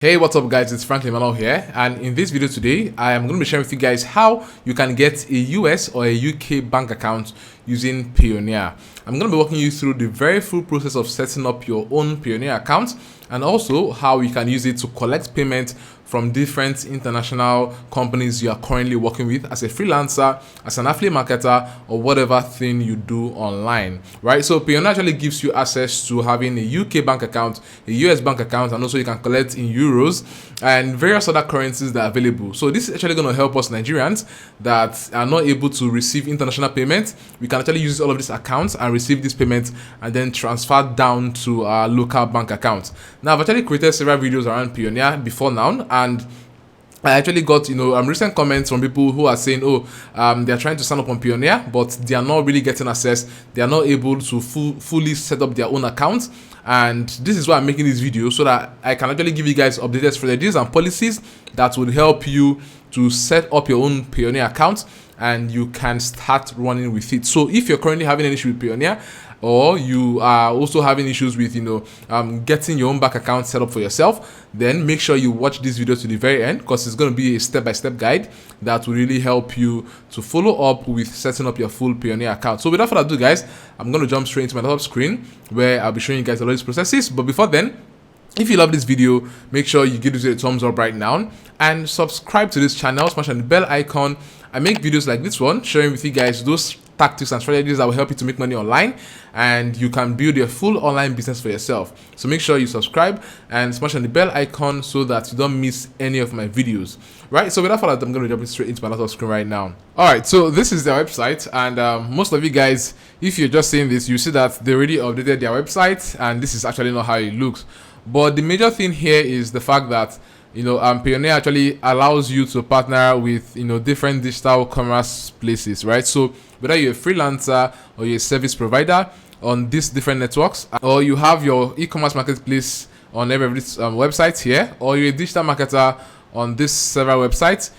Hey, what's up guys, it's Franklin Manuel here, and in this video today I am going to be sharing with you guys how you can get a US or a UK bank account using Payoneer. I'm going to be walking you through the very full process of setting up your own Payoneer account and also how you can use it to collect payment from different international companies you are currently working with as a freelancer, as an affiliate marketer, or whatever thing you do online, right? So Payoneer actually gives you access to having a UK bank account, a US bank account, and also you can collect in euros and various other currencies that are available. So this is actually going to help us Nigerians that are not able to receive international payments. We can actually use all of these accounts and receive these payments and then transfer down to our local bank account. Now, I've actually created several videos around Payoneer before now, and I actually got recent comments from people who are saying, they are trying to sign up on Payoneer, but they are not really getting access. They are not able to fully set up their own account. And this is why I'm making this video, so that I can actually give you guys updated strategies and policies that will help you to set up your own Payoneer account and you can start running with it. So if you're currently having an issue with Payoneer, or you are also having issues with getting your own bank account set up for yourself, then make sure you watch this video to the very end, because it's going to be a step-by-step guide that will really help you to follow up with setting up your full Payoneer account. So without further ado guys, I'm going to jump straight into my laptop screen where I'll be showing you guys all these processes. But before then, if you love this video, make sure you give this a thumbs up right now and subscribe to this channel, smash on the bell icon. I make videos like this one sharing with you guys those tactics and strategies that will help you to make money online, and you can build your full online business for yourself. So make sure you subscribe and smash on the bell icon so that you don't miss any of my videos, right? So without further ado, I'm going to jump straight into my laptop screen right now. All right, so this is their website, and most of you guys, if you're just seeing this, you see that they already updated their website, and this is actually not how it looks. But the major thing here is the fact that Payoneer actually allows you to partner with different digital commerce places, right? So whether you're a freelancer or you're a service provider on these different networks, or you have your e-commerce marketplace on every website here, or you're a digital marketer on these several websites,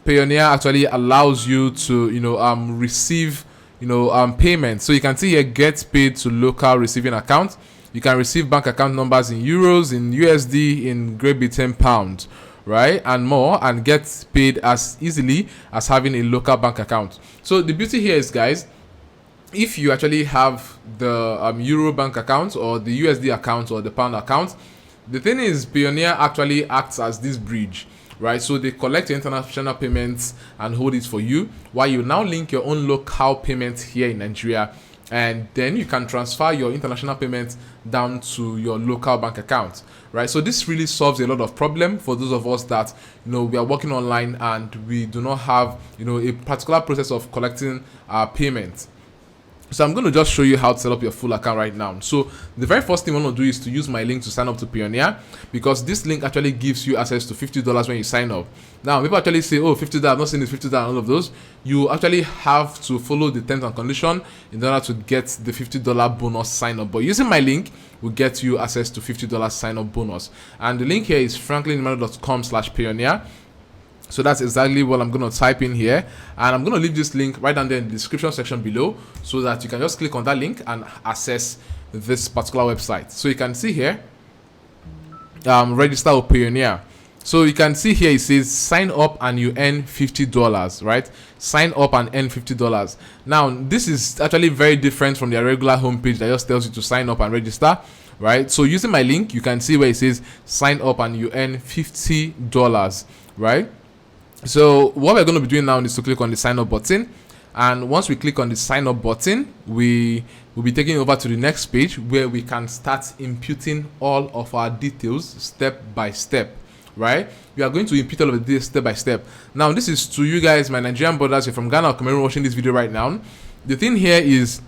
Payoneer actually allows you to receive payments. So you can see here, get paid to local receiving account. You can receive bank account numbers in euros, in USD, in Great Britain pounds, right, and more, and get paid as easily as having a local bank account. So the beauty here is, guys, if you actually have the Euro bank account or the USD account or the pound account, the thing is Payoneer actually acts as this bridge, right? So they collect your international payments and hold it for you, while you now link your own local payments here in Nigeria, and then you can transfer your international payments down to your local bank account, right? So this really solves a lot of problem for those of us that we are working online and we do not have a particular process of collecting our payments. So I'm going to just show you how to set up your full account right now. So the very first thing I want to do is to use my link to sign up to Payoneer, because this link actually gives you access to $50 when you sign up. Now people actually say, oh, $50, I'm not saying it's $50 and all of those. You actually have to follow the terms and conditions in order to get the $50 bonus sign up. But using my link will get you access to $50 sign up bonus. And the link here is franklinmanuel.com/Payoneer. So that's exactly what I'm going to type in here, and I'm going to leave this link right down there in the description section below, so that you can just click on that link and access this particular website. So you can see here, register with Payoneer. So you can see here it says sign up and you earn $50, right? Sign up and earn $50. Now this is actually very different from their regular homepage that just tells you to sign up and register, right? So using my link, you can see where it says sign up and you earn $50, right? So what we're going to be doing now is to click on the sign up button, and once we click on the sign up button, we will be taken over to the next page where we can start imputing all of our details step by step, right? We are going to impute all of this step by step. Now this is to you guys, my Nigerian brothers, you're from Ghana or Cameroon watching this video right now. The thing here is,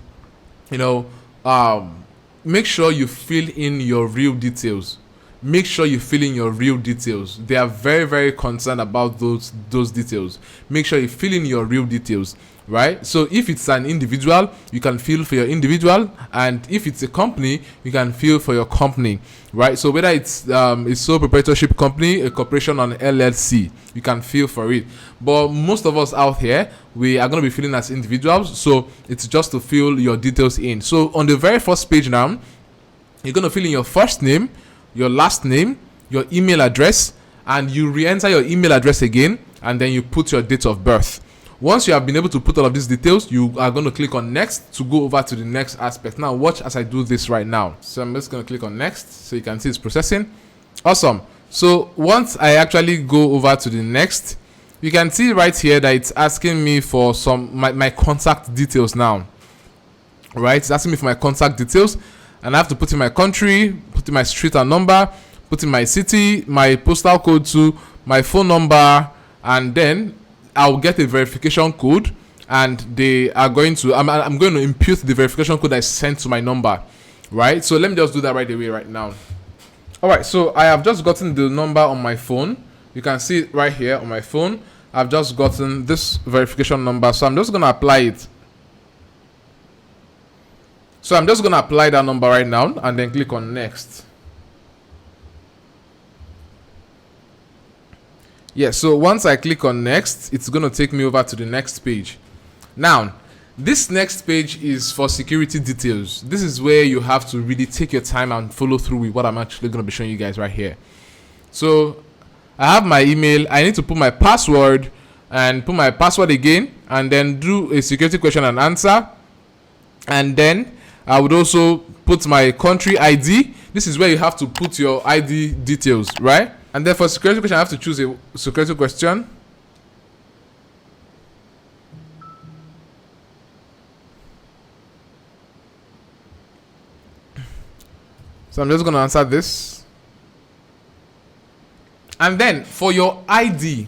make sure you fill in your real details. Make sure you fill in your real details. They are very, very concerned about those details. Make sure you fill in your real details, right? So if it's an individual, you can fill for your individual, and if it's a company, you can fill for your company, right? So whether it's a sole proprietorship company, a corporation, or an LLC, you can fill for it. But most of us out here, we are going to be filling as individuals, so it's just to fill your details in. So on the very first page now, you're going to fill in your first name, your last name, your email address, and you re-enter your email address again, and then you put your date of birth. Once you have been able to put all of these details, you are going to click on next to go over to the next aspect. Now watch as I do this right now. So I'm just going to click on next so you can see it's processing. Awesome. So once I actually go over to the next, you can see right here that it's asking me for my contact details now. Right? It's asking me for my contact details, and I have to put in my country, put in my street and number, put in my city, my postal code to my phone number, and then I'll get a verification code, and they are going to I'm going to impute the verification code I sent to my number, right? So let me just do that right away right now. All right, so I have just gotten the number on my phone. You can see it right here on my phone. I've just gotten this verification number, so I'm just going to apply it. So I'm just going to apply that number right now and then click on next. Yeah, so once I click on next, it's going to take me over to the next page. Now, this next page is for security details. This is where you have to really take your time and follow through with what I'm actually going to be showing you guys right here. So I have my email. I need to put my password and put my password again, and then do a security question and answer. And then I would also put my country ID. This is where you have to put your ID details, right? And then for security question, I have to choose a security question. So I'm just going to answer this. And then for your ID,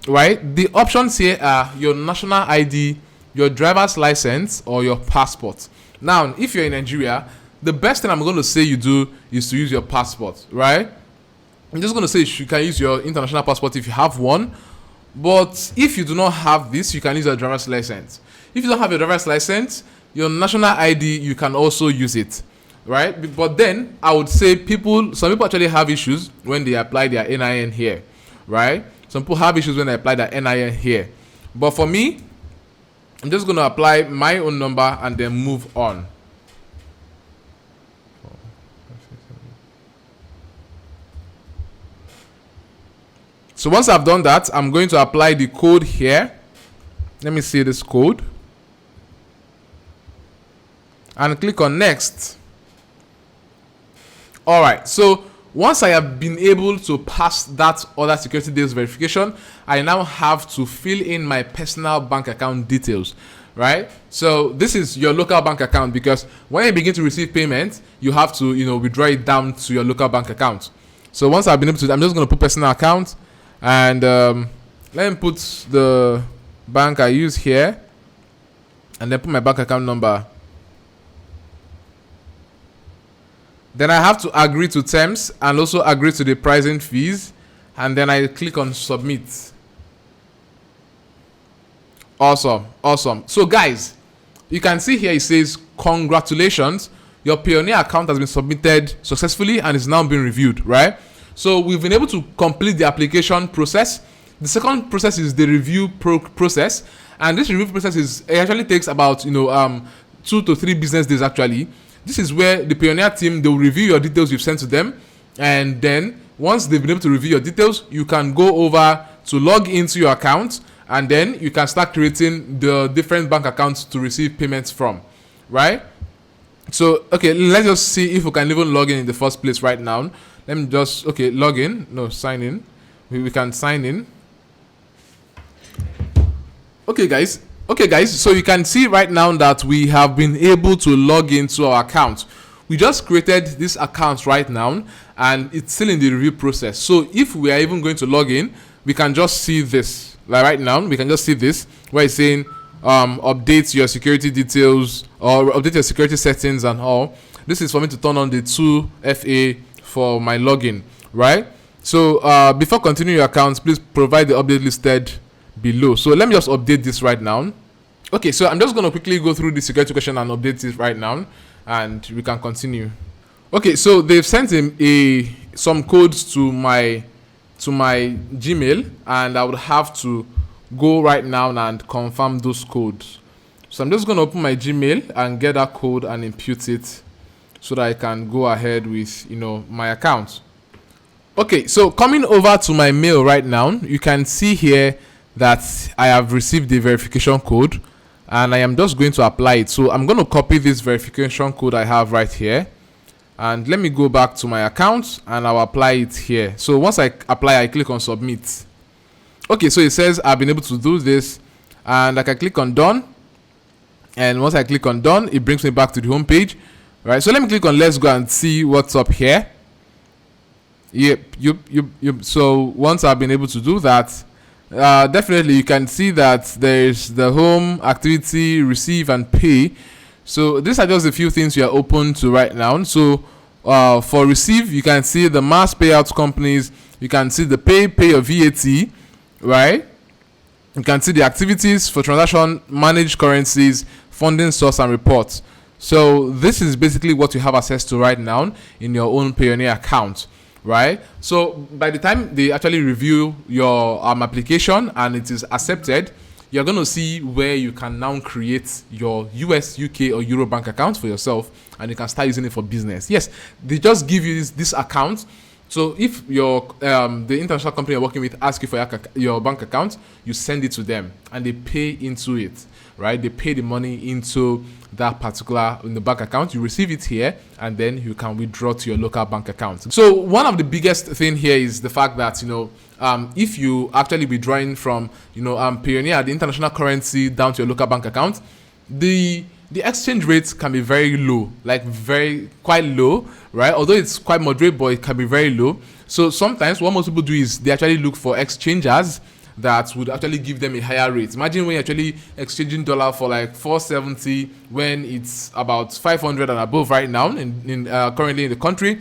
right? The options here are your national ID, your driver's license, or your passport. Now, if you're in Nigeria, the best thing I'm going to say you do is to use your passport, right? I'm just going to say you can use your international passport if you have one. But if you do not have this, you can use your driver's license. If you don't have your driver's license, your national ID, you can also use it, right? But then I would say some people actually have issues when they apply their NIN here, right? Some people have issues when they apply their NIN here. But for me, I'm just going to apply my own number and then move on. So once I've done that, I'm going to apply the code here. Let me see this code. And click on next. Alright, so once I have been able to pass that other security details verification, I now have to fill in my personal bank account details, right? So this is your local bank account, because when you begin to receive payment, you have to, withdraw it down to your local bank account. So once I've been able to, I'm just going to put personal account, and let me put the bank I use here, and then put my bank account number. Then I have to agree to terms and also agree to the pricing fees, and then I click on submit. Awesome. So guys, you can see here it says congratulations, your Payoneer account has been submitted successfully and is now being reviewed, right? So we've been able to complete the application process. The second process is the review process, and this review process actually takes about 2 to 3 business days actually. This is where the Payoneer team, they'll review your details you've sent to them, and then once they've been able to review your details, you can go over to log into your account, and then you can start creating the different bank accounts to receive payments from, right? So okay, let's just see if we can even log in the first place right now. Let me just log in. No, sign in. We can sign in. Okay guys, so you can see right now that we have been able to log into our account. We just created this account right now, and it's still in the review process. So if we are even going to log in, we can just see this. Like right now, we can just see this where it's saying update your security details or update your security settings and all. This is for me to turn on the 2FA for my login, right? So before continuing your account, please provide the update listed below. So let me just update this right now. Okay, so I'm just going to quickly go through the security question and update it right now, and we can continue. Okay, so they've sent some codes to my Gmail, and I would have to go right now and confirm those codes. So I'm just going to open my Gmail and get that code and impute it so that I can go ahead with my account. Okay, so coming over to my mail right now, you can see here that I have received the verification code, and I am just going to apply it. So I'm going to copy this verification code I have right here, and let me go back to my account and I'll apply it here. So once I apply, I click on submit. Okay, so it says I've been able to do this, and I can click on done, and once I click on done, it brings me back to the home page. Right, so let me click on let's go and see what's up here. Yep. So once I've been able to do that, definitely you can see that there's the home, activity, receive, and pay. So these are just a few things you are open to right now. So for receive, you can see the mass payout companies, you can see the pay your VAT, right? You can see the activities for transaction, managed currencies, funding source, and reports. So this is basically what you have access to right now in your own Payoneer account, right? So by the time they actually review your application and it is accepted, you're going to see where you can now create your US, UK, or Euro bank account for yourself, and you can start using it for business. Yes, they just give you this account. So if your the international company you're working with asks you for your bank account, you send it to them and they pay into it, right? They pay the money into that particular in the bank account. You receive it here, and then you can withdraw to your local bank account. So one of the biggest thing here is the fact that if you actually withdrawing from Payoneer, the international currency, down to your local bank account, the exchange rate can be very low, like quite low, right? Although it's quite moderate, but it can be very low. So sometimes what most people do is they actually look for exchangers that would actually give them a higher rate. Imagine when you're actually exchanging dollar for like 470 when it's about 500 and above right now in currently in the country.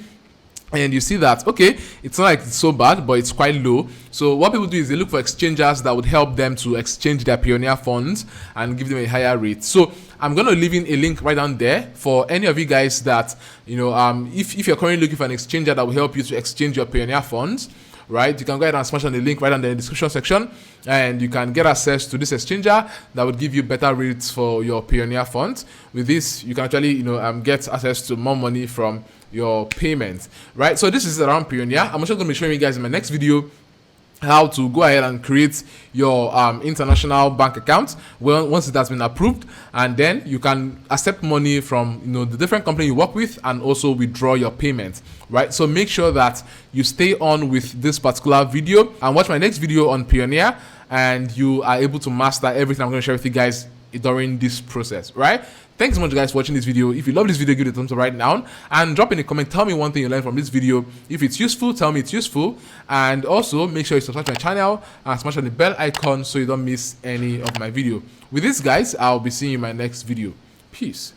And you see that, okay, it's not like it's so bad, but it's quite low. So what people do is they look for exchangers that would help them to exchange their Payoneer funds and give them a higher rate. So I'm going to leave in a link right down there for any of you guys that, if you're currently looking for an exchanger that will help you to exchange your Payoneer funds, right? You can go ahead and smash on the link right down there in the description section, and you can get access to this exchanger that would give you better rates for your Payoneer funds. With this, you can actually, get access to more money from your payments, right? So this is around Payoneer. I'm also going to be showing you guys in my next video how to go ahead and create your international bank account once it has been approved, and then you can accept money from the different company you work with and also withdraw your payments, right? So make sure that you stay on with this particular video and watch my next video on Payoneer, and you are able to master everything I'm going to share with you guys during this process, right? Thanks so much guys for watching this video. If you love this video, give it a thumbs up right now and drop in a comment. Tell me one thing you learned from this video. If it's useful, tell me it's useful, and also make sure you subscribe to my channel and smash on the bell icon so you don't miss any of my video. With this guys, I'll be seeing you in my next video. Peace.